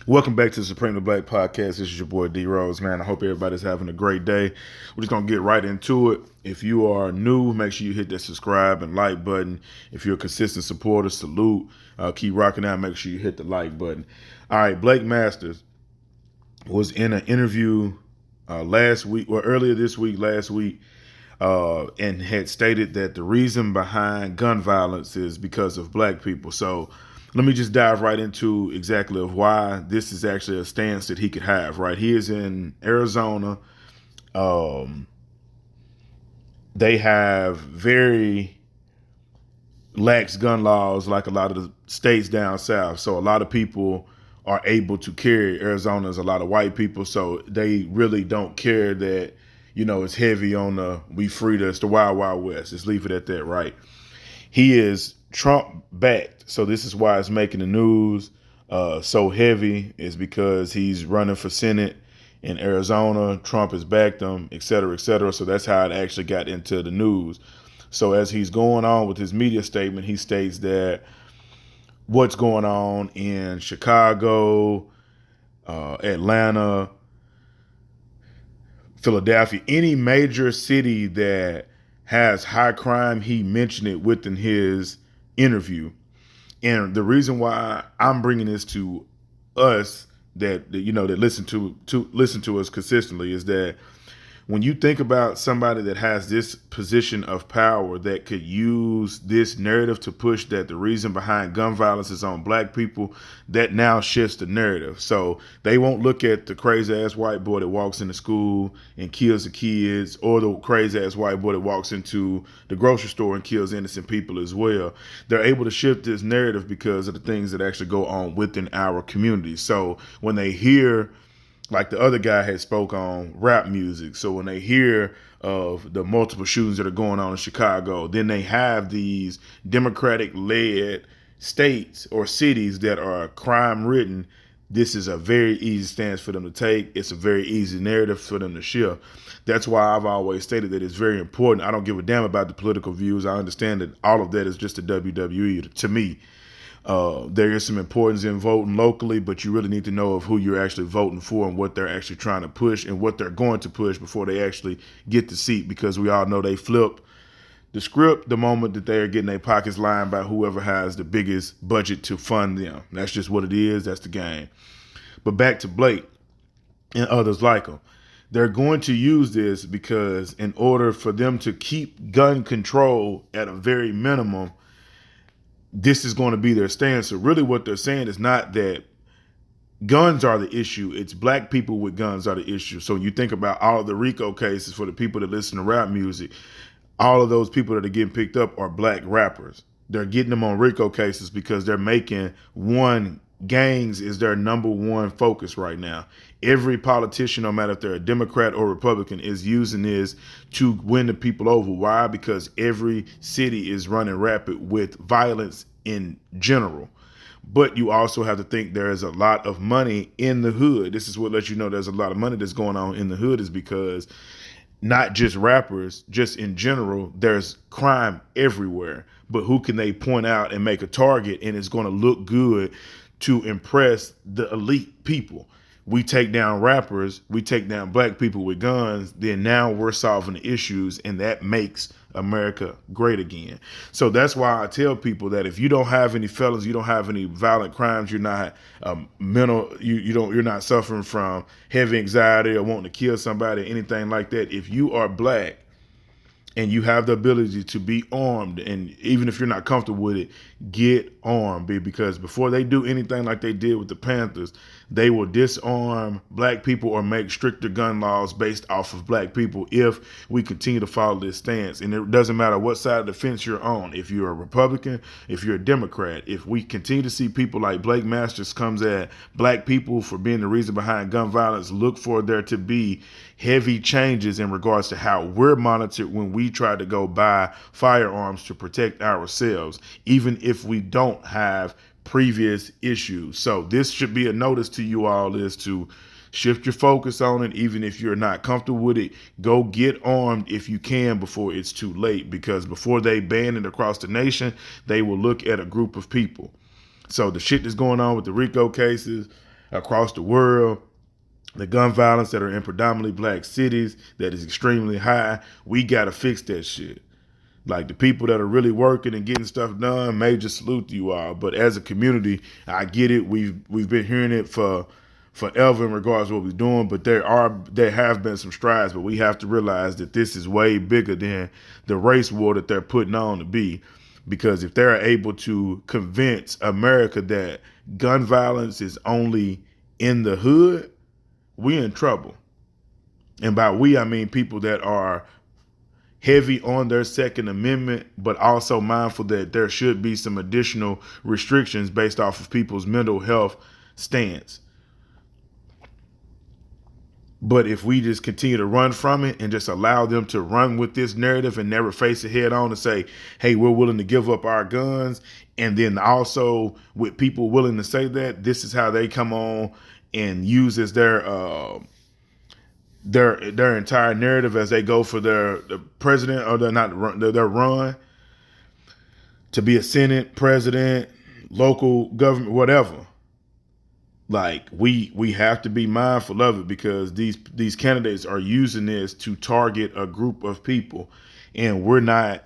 Welcome back to the Supremely Black Podcast. This is your boy D Rose, man. I hope everybody's having a great day. We're just gonna get right into it. If you are new, make sure you hit that subscribe and like button. If you're a consistent supporter, salute. Keep rocking out. Make sure you hit the like button. All right, Blake Masters was in an interview last week or earlier this week, last week, and had stated that the reason behind gun violence is because of black people. So let me just dive right into exactly of why this is actually a stance that he could have, right? He is in Arizona. They have very lax gun laws like a lot of the states down south. So a lot of people are able to carry. Arizona is a lot of white people, so they really don't care that, it's heavy on we free to, it's the wild, wild west. Let's leave it at that, right? He is Trump backed. So this is why it's making the news so heavy, is because he's running for Senate in Arizona. Trump has backed him, et cetera, et cetera. So that's how it actually got into the news. So as he's going on with his media statement, he states that what's going on in Chicago, Atlanta, Philadelphia, any major city that has high crime, he mentioned it within his interview. And the reason why I'm bringing this to us that listen to us consistently is that when you think about somebody that has this position of power that could use this narrative to push that the reason behind gun violence is on black people, that now shifts the narrative. So they won't look at the crazy ass white boy that walks into school and kills the kids, or the crazy ass white boy that walks into the grocery store and kills innocent people as well. They're able to shift this narrative because of the things that actually go on within our community. So when they hear, like the other guy had spoke on, rap music. So when they hear of the multiple shootings that are going on in Chicago, then they have these Democratic-led states or cities that are crime-ridden. This is a very easy stance for them to take. It's a very easy narrative for them to shift. That's why I've always stated that it's very important. I don't give a damn about the political views. I understand that all of that is just a WWE to me. There is some importance in voting locally, but you really need to know of who you're actually voting for and what they're actually trying to push and what they're going to push before they actually get the seat, because we all know they flip the script the moment that they're getting their pockets lined by whoever has the biggest budget to fund them. That's just what it is. That's the game. But back to Blake and others like him. They're going to use this because in order for them to keep gun control at a very minimum, this is going to be their stance. So really what they're saying is not that guns are the issue. It's black people with guns are the issue. So when you think about all of the RICO cases, for the people that listen to rap music, all of those people that are getting picked up are black rappers. They're getting them on RICO cases because they're making gangs is their number one focus right now. Every politician, no matter if they're a Democrat or Republican, is using this to win the people over. Why? Because every city is running rapid with violence in general. But you also have to think there is a lot of money in the hood. This is what lets you know there's a lot of money that's going on in the hood, is because not just rappers, just in general, there's crime everywhere. But who can they point out and make a target, and it's going to look good to impress the elite people? We take down rappers, we take down black people with guns, then now we're solving the issues, and that makes America great again. So that's why I tell people that if you don't have any felons, you don't have any violent crimes, you're not you're not suffering from heavy anxiety or wanting to kill somebody, anything like that. If you are black and you have the ability to be armed, and even if you're not comfortable with it, get armed, because before they do anything like they did with the Panthers, they will disarm black people or make stricter gun laws based off of black people if we continue to follow this stance. And it doesn't matter what side of the fence you're on. If you're a Republican, if you're a Democrat, if we continue to see people like Blake Masters comes at black people for being the reason behind gun violence, look for there to be heavy changes in regards to how we're monitored when we try to go buy firearms to protect ourselves, even if we don't have previous issues. So this should be a notice to you all, is to shift your focus on it. Even if you're not comfortable with it, go get armed if you can before it's too late, because before they ban it across the nation, they will look at a group of people. So the shit that's going on with the RICO cases, across the world, the gun violence that are in predominantly black cities that is extremely high. We got to fix that shit. Like the people that are really working and getting stuff done, major salute to you all. But as a community, I get it. We've been hearing it for forever in regards to what we're doing, but there have been some strides, but we have to realize that this is way bigger than the race war that they're putting on to be. Because if they're able to convince America that gun violence is only in the hood, we in trouble. And by we, I mean people that are heavy on their Second Amendment, but also mindful that there should be some additional restrictions based off of people's mental health stance. But if we just continue to run from it and just allow them to run with this narrative and never face it head on and say, hey, we're willing to give up our guns. And then also with people willing to say that, this is how they come on and use as their entire narrative as they go for the president or their run to be a Senate, president, local government, whatever. Like we have to be mindful of it because these candidates are using this to target a group of people. And we're not,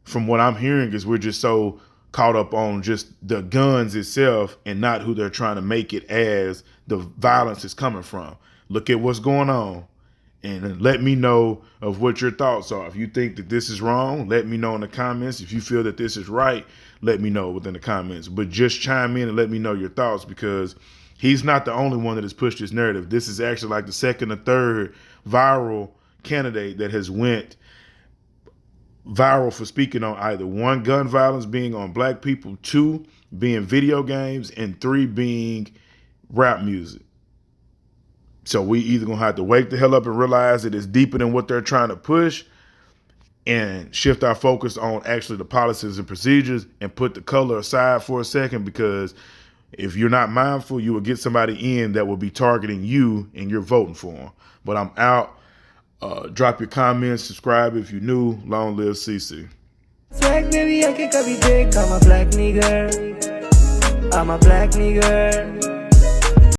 from what I'm hearing, is we're just so caught up on just the guns itself and not who they're trying to make it as the violence is coming from. Look at what's going on and let me know of what your thoughts are. If you think that this is wrong, let me know in the comments. If you feel that this is right, let me know within the comments. But just chime in and let me know your thoughts because he's not the only one that has pushed this narrative. This is actually like the second or third viral candidate that has went viral for speaking on either one, gun violence being on black people, two, being video games, and three, being rap music. So we either gonna have to wake the hell up and realize that it's deeper than what they're trying to push and shift our focus on actually the policies and procedures and put the color aside for a second, because if you're not mindful, you will get somebody in that will be targeting you and you're voting for them. But I'm out. Drop your comments, subscribe if you're new. Long live CC. Swag, baby, I can copy dick. I'm a black nigga.